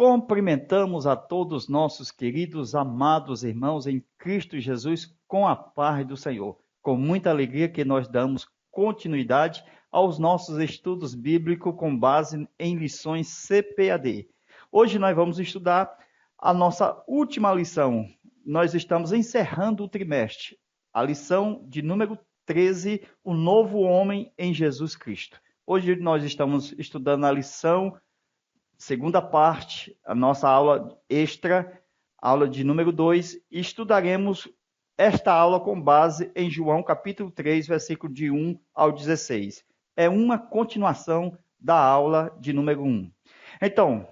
Cumprimentamos a todos nossos queridos, amados irmãos em Cristo Jesus com a paz do Senhor. Com muita alegria que nós damos continuidade aos nossos estudos bíblicos com base em lições CPAD. Hoje nós vamos estudar a nossa última lição. Nós estamos encerrando o trimestre. A lição de número 13, o novo homem em Jesus Cristo. Hoje nós estamos estudando a lição segunda parte, a nossa aula extra, aula de número 2, e estudaremos esta aula com base em João capítulo 3, versículo de 1 ao 16. É uma continuação da aula de número 1. Então,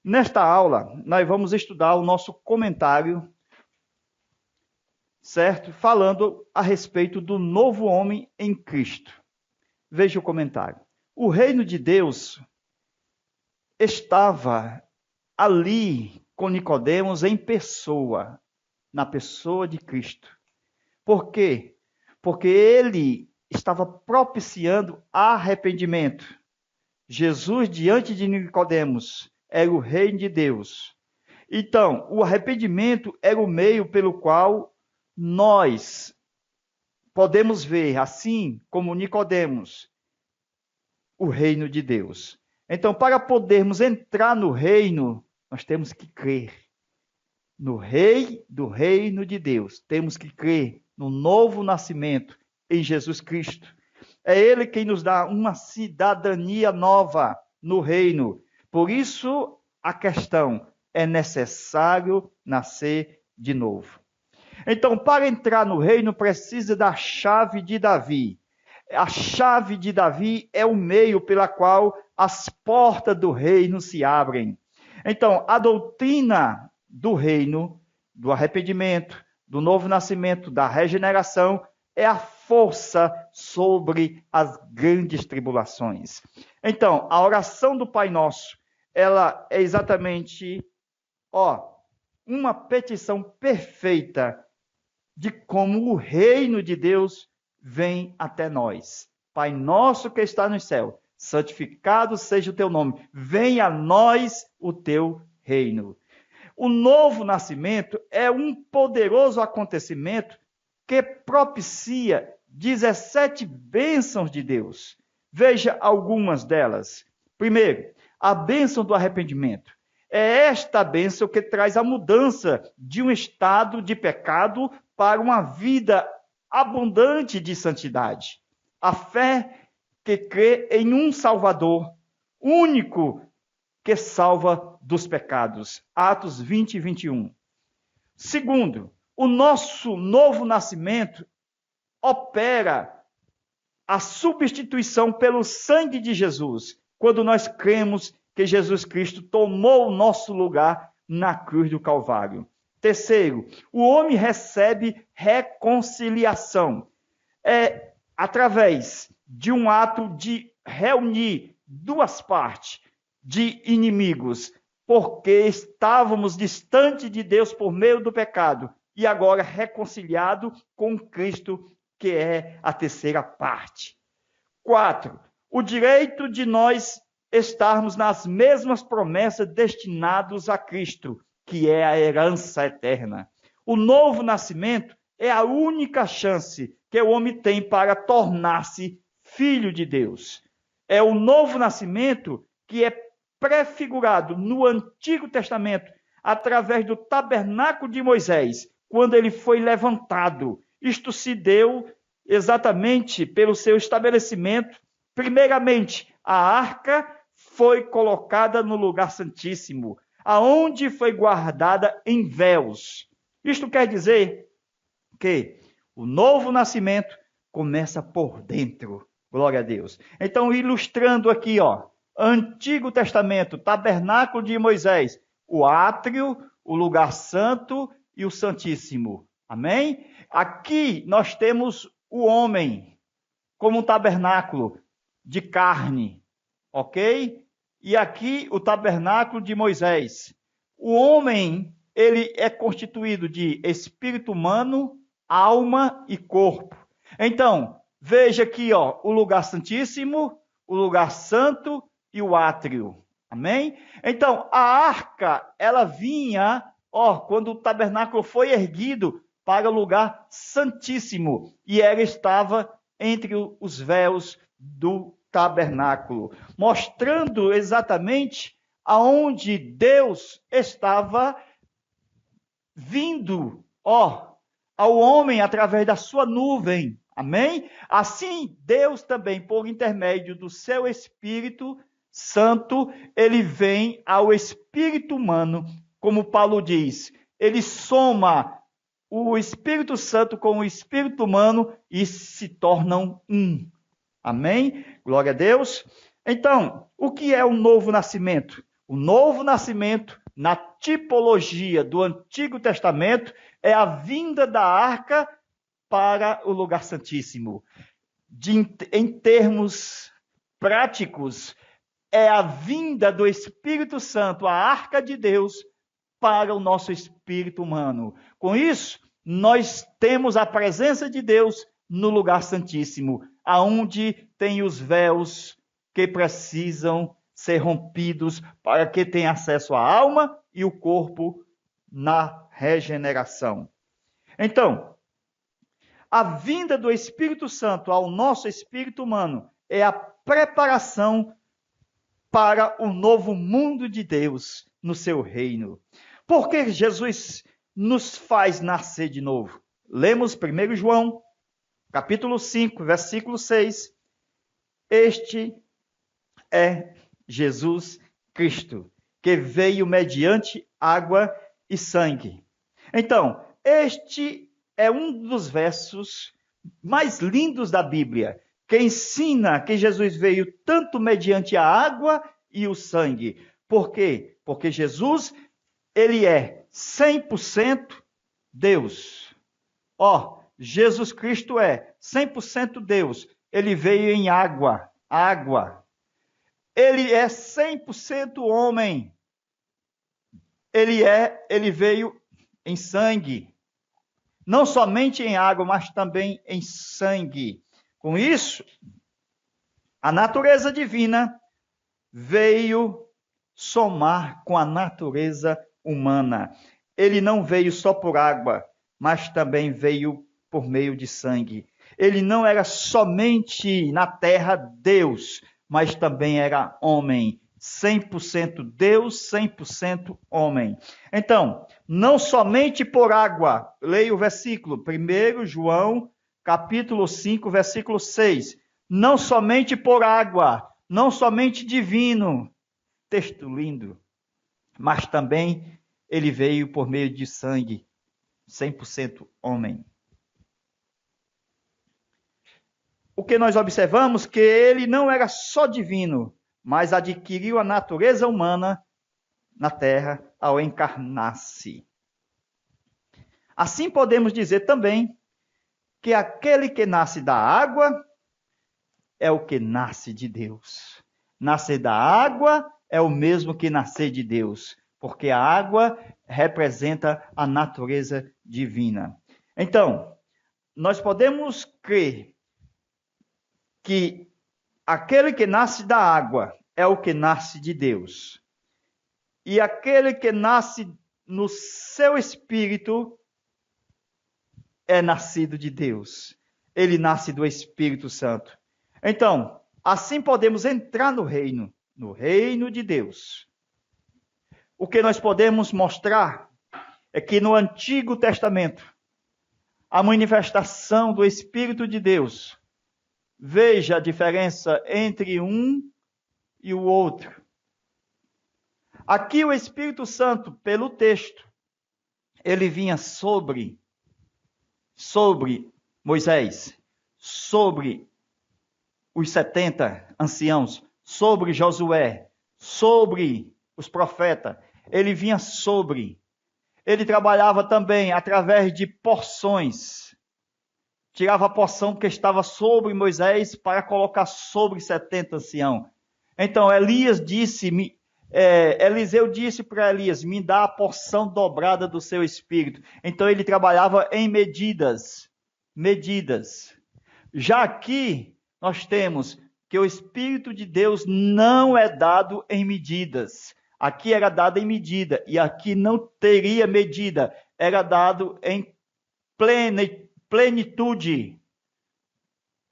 nesta aula, nós vamos estudar o nosso comentário, certo? Falando a respeito do novo homem em Cristo. Veja o comentário. O reino de Deus estava ali com Nicodemos em pessoa, na pessoa de Cristo. Por quê? Porque ele estava propiciando arrependimento. Jesus, diante de Nicodemos, era o reino de Deus. Então, o arrependimento era o meio pelo qual nós podemos ver, assim como Nicodemos, o reino de Deus. Então, para podermos entrar no reino, nós temos que crer no Rei do reino de Deus. Temos que crer no novo nascimento em Jesus Cristo. É Ele quem nos dá uma cidadania nova no reino. Por isso, a questão é necessário nascer de novo. Então, para entrar no reino, precisa da chave de Davi. A chave de Davi é o meio pela qual as portas do reino se abrem. Então, a doutrina do reino, do arrependimento, do novo nascimento, da regeneração, é a força sobre as grandes tribulações. Então, a oração do Pai Nosso, ela é exatamente, uma petição perfeita de como o reino de Deus vem até nós. Pai nosso que está no céu, santificado seja o teu nome. Venha a nós o teu reino. O novo nascimento é um poderoso acontecimento que propicia 17 bênçãos de Deus. Veja algumas delas. Primeiro, a bênção do arrependimento. É esta bênção que traz a mudança de um estado de pecado para uma vida abundante de santidade. A fé que crê em um Salvador único que salva dos pecados. Atos 20 e 21. Segundo, o nosso novo nascimento opera a substituição pelo sangue de Jesus, quando nós cremos que Jesus Cristo tomou o nosso lugar na cruz do Calvário. Terceiro, o homem recebe reconciliação. É através de um ato de reunir duas partes de inimigos, porque estávamos distantes de Deus por meio do pecado, e agora reconciliado com Cristo, que é a terceira parte. 4, o direito de nós estarmos nas mesmas promessas destinadas a Cristo, que é a herança eterna. O novo nascimento é a única chance que o homem tem para tornar-se filho de Deus. É o novo nascimento que é prefigurado no Antigo Testamento através do tabernáculo de Moisés, quando ele foi levantado. Isto se deu exatamente pelo seu estabelecimento. Primeiramente, a arca foi colocada no lugar santíssimo, aonde foi guardada em véus. Isto quer dizer que o novo nascimento começa por dentro. Glória a Deus. Então, ilustrando aqui, Antigo Testamento, tabernáculo de Moisés, o átrio, o lugar santo e o santíssimo. Amém? Aqui nós temos o homem como um tabernáculo de carne, ok? E aqui o tabernáculo de Moisés. O homem, ele é constituído de espírito humano, alma e corpo. Então, veja aqui, o lugar santíssimo, o lugar santo e o átrio. Amém? Então, a arca, ela vinha, quando o tabernáculo foi erguido para o lugar santíssimo, e ela estava entre os véus do tabernáculo, mostrando exatamente aonde Deus estava vindo, ao homem através da sua nuvem. Amém? Assim, Deus também, por intermédio do seu Espírito Santo, ele vem ao espírito humano, como Paulo diz, ele soma o Espírito Santo com o espírito humano e se tornam um. Amém? Glória a Deus. Então, o que é o novo nascimento? O novo nascimento, na tipologia do Antigo Testamento, é a vinda da arca para o lugar santíssimo. Em termos práticos, é a vinda do Espírito Santo, a arca de Deus, para o nosso espírito humano. Com isso, nós temos a presença de Deus no lugar santíssimo, aonde tem os véus que precisam ser rompidos para que tenha acesso à alma e o corpo na regeneração. Então, a vinda do Espírito Santo ao nosso espírito humano é a preparação para o novo mundo de Deus no seu reino. Porque Jesus nos faz nascer de novo. Lemos 1 João, capítulo 5, versículo 6. Este é Jesus Cristo, que veio mediante água e sangue. Então, este é um dos versos mais lindos da Bíblia, que ensina que Jesus veio tanto mediante a água e o sangue. Por quê? Porque Jesus, ele é 100% Deus. Jesus Cristo é 100% Deus. Ele veio em água. Ele é 100% homem. Ele veio em sangue. Não somente em água, mas também em sangue. Com isso, a natureza divina veio somar com a natureza humana. Ele não veio só por água, mas também veio por meio de sangue. Ele não era somente na terra Deus, mas também era homem. 100% Deus, 100% homem. Então, não somente por água, leia o versículo, 1 João, capítulo 5, versículo 6. Não somente por água, não somente divino, texto lindo, mas também ele veio por meio de sangue, 100% homem. O que nós observamos que ele não era só divino, mas adquiriu a natureza humana na terra ao encarnar-se. Assim podemos dizer também que aquele que nasce da água é o que nasce de Deus. Nascer da água é o mesmo que nascer de Deus, porque a água representa a natureza divina. Então, nós podemos crer que aquele que nasce da água é o que nasce de Deus. E aquele que nasce no seu espírito é nascido de Deus. Ele nasce do Espírito Santo. Então, assim podemos entrar no reino de Deus. O que nós podemos mostrar é que no Antigo Testamento, a manifestação do Espírito de Deus, veja a diferença entre um e o outro. Aqui o Espírito Santo, pelo texto, ele vinha sobre Moisés, sobre os 70 anciãos, sobre Josué, sobre os profetas. Ele vinha sobre. Ele trabalhava também através de porções. Tirava a porção que estava sobre Moisés para colocar sobre 70 anciãos. Então Eliseu disse para Elias, me dá a porção dobrada do seu espírito. Então ele trabalhava em medidas. Já aqui nós temos que o Espírito de Deus não é dado em medidas. Aqui era dado em medida, e aqui não teria medida, era dado em plenitude.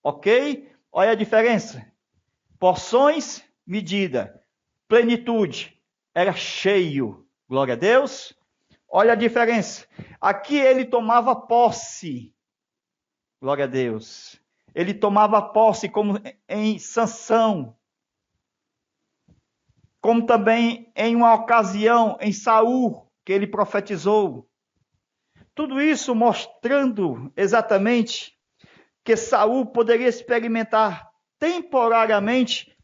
Ok? Olha a diferença. Porções, medida. Plenitude, era cheio. Glória a Deus. Olha a diferença. Aqui ele tomava posse. Glória a Deus. Ele tomava posse como em Sansão. Como também em uma ocasião em Saul, que ele profetizou. Tudo isso mostrando exatamente que Saul poderia experimentar temporariamente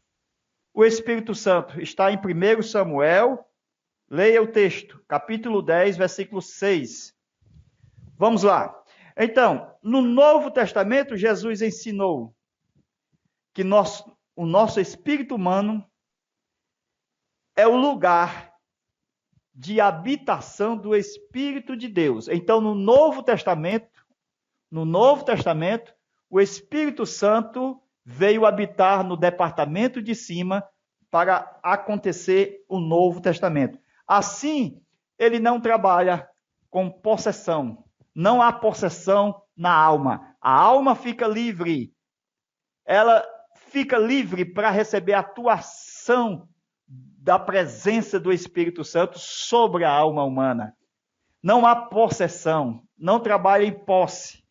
o Espírito Santo. Está em 1 Samuel, leia o texto, capítulo 10, versículo 6. Vamos lá. Então, no Novo Testamento, Jesus ensinou que o nosso espírito humano é o lugar de habitação do Espírito de Deus. Então, no Novo Testamento, o Espírito Santo veio habitar no departamento de cima para acontecer o Novo Testamento. Assim, ele não trabalha com possessão. Não há possessão na alma. A alma fica livre. Ela fica livre para receber a atuação da presença do Espírito Santo sobre a alma humana. Não há possessão. Não trabalha em posse.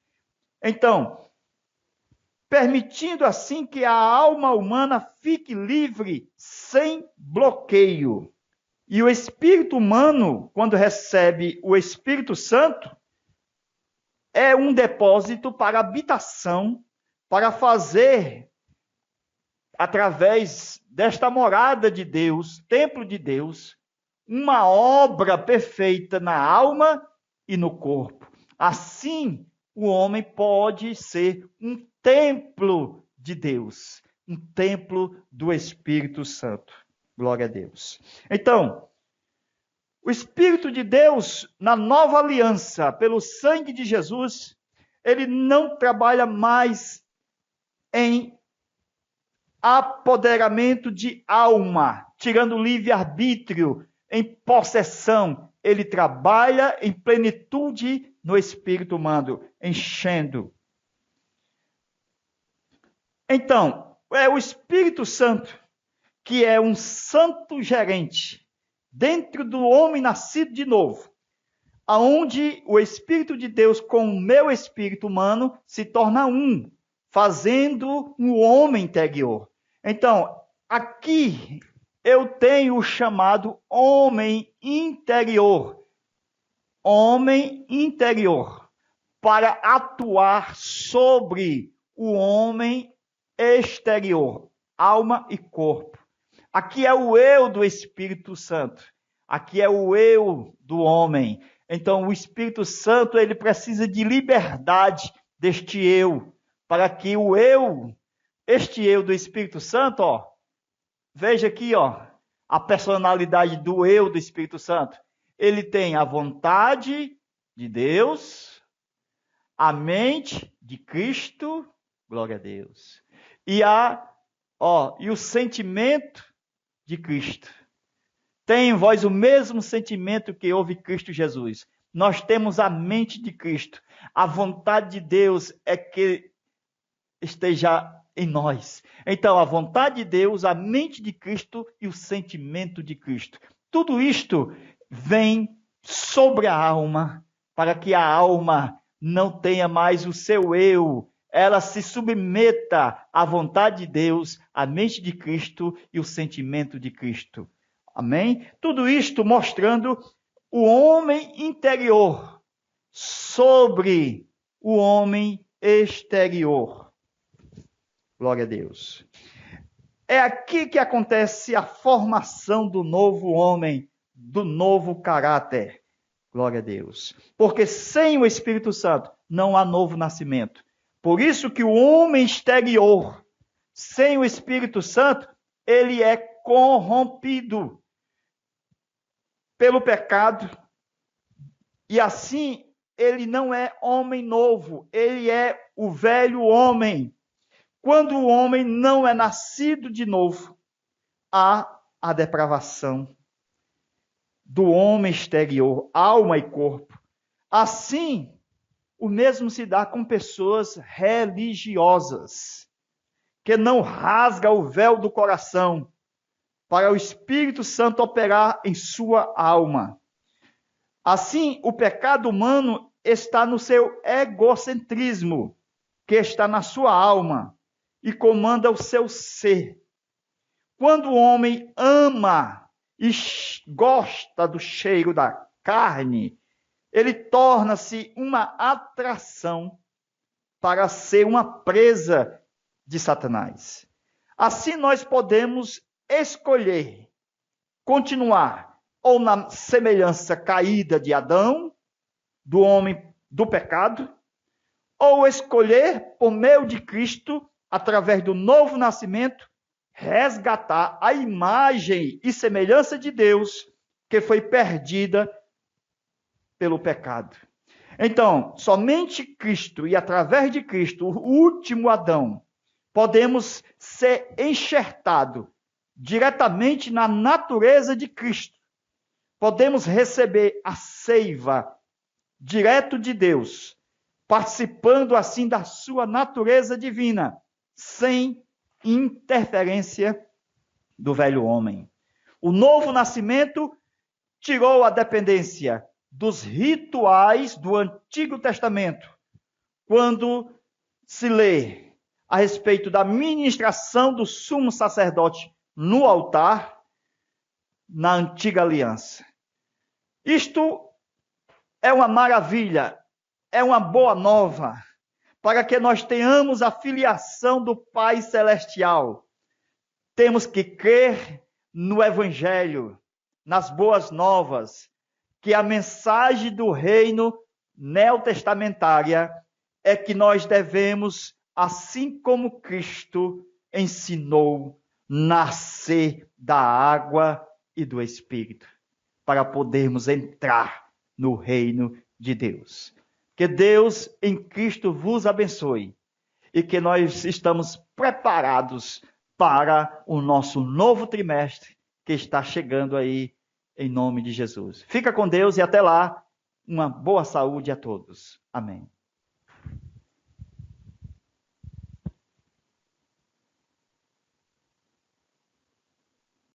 Então, permitindo assim que a alma humana fique livre, sem bloqueio. E o espírito humano, quando recebe o Espírito Santo, é um depósito para habitação, para fazer, através desta morada de Deus, templo de Deus, uma obra perfeita na alma e no corpo. Assim, o homem pode ser um templo de Deus, um templo do Espírito Santo. Glória a Deus. Então, o Espírito de Deus, na nova aliança, pelo sangue de Jesus, ele não trabalha mais em apoderamento de alma, tirando o livre-arbítrio, em possessão. Ele trabalha em plenitude no espírito humano, enchendo. Então, é o Espírito Santo que é um santo gerente dentro do homem nascido de novo, aonde o Espírito de Deus com o meu espírito humano se torna um, fazendo um homem interior. Então, aqui eu tenho o chamado homem interior. Homem interior, para atuar sobre o homem exterior, alma e corpo. Aqui é o eu do Espírito Santo. Aqui é o eu do homem. Então, o Espírito Santo, ele precisa de liberdade deste eu, para que o eu, este eu do Espírito Santo, ó, veja aqui, ó, a personalidade do eu do Espírito Santo. Ele tem a vontade de Deus, a mente de Cristo, glória a Deus, e o sentimento de Cristo. Tem em vós o mesmo sentimento que houve Cristo Jesus. Nós temos a mente de Cristo. A vontade de Deus é que esteja em nós. Então, a vontade de Deus, a mente de Cristo e o sentimento de Cristo. Tudo isto vem sobre a alma, para que a alma não tenha mais o seu eu, ela se submeta à vontade de Deus, à mente de Cristo e o sentimento de Cristo. Amém? Tudo isto mostrando o homem interior sobre o homem exterior. Glória a Deus. É aqui que acontece a formação do novo homem, do novo caráter. Glória a Deus. Porque sem o Espírito Santo não há novo nascimento. Por isso que o homem exterior, sem o Espírito Santo, ele é corrompido pelo pecado. E assim, ele não é homem novo, ele é o velho homem. Quando o homem não é nascido de novo, há a depravação do homem exterior, alma e corpo. Assim, o mesmo se dá com pessoas religiosas, que não rasga o véu do coração para o Espírito Santo operar em sua alma. Assim, o pecado humano está no seu egocentrismo, que está na sua alma e comanda o seu ser. Quando o homem ama e gosta do cheiro da carne, ele torna-se uma atração para ser uma presa de Satanás. Assim nós podemos escolher continuar ou na semelhança caída de Adão, do homem do pecado, ou escolher, por meio de Cristo, através do novo nascimento, resgatar a imagem e semelhança de Deus que foi perdida pelo pecado. Então, somente Cristo e através de Cristo, o último Adão, podemos ser enxertados diretamente na natureza de Cristo. Podemos receber a seiva direto de Deus, participando assim da sua natureza divina, sem interferência do velho homem. O novo nascimento tirou a dependência dos rituais do Antigo Testamento, quando se lê a respeito da ministração do sumo sacerdote no altar, na antiga aliança. Isto é uma maravilha, é uma boa nova, para que nós tenhamos a filiação do Pai Celestial. Temos que crer no Evangelho, nas boas novas, que a mensagem do reino neotestamentária é que nós devemos, assim como Cristo ensinou, nascer da água e do Espírito, para podermos entrar no reino de Deus. Que Deus em Cristo vos abençoe e que nós estamos preparados para o nosso novo trimestre que está chegando aí em nome de Jesus. Fica com Deus e até lá, uma boa saúde a todos. Amém.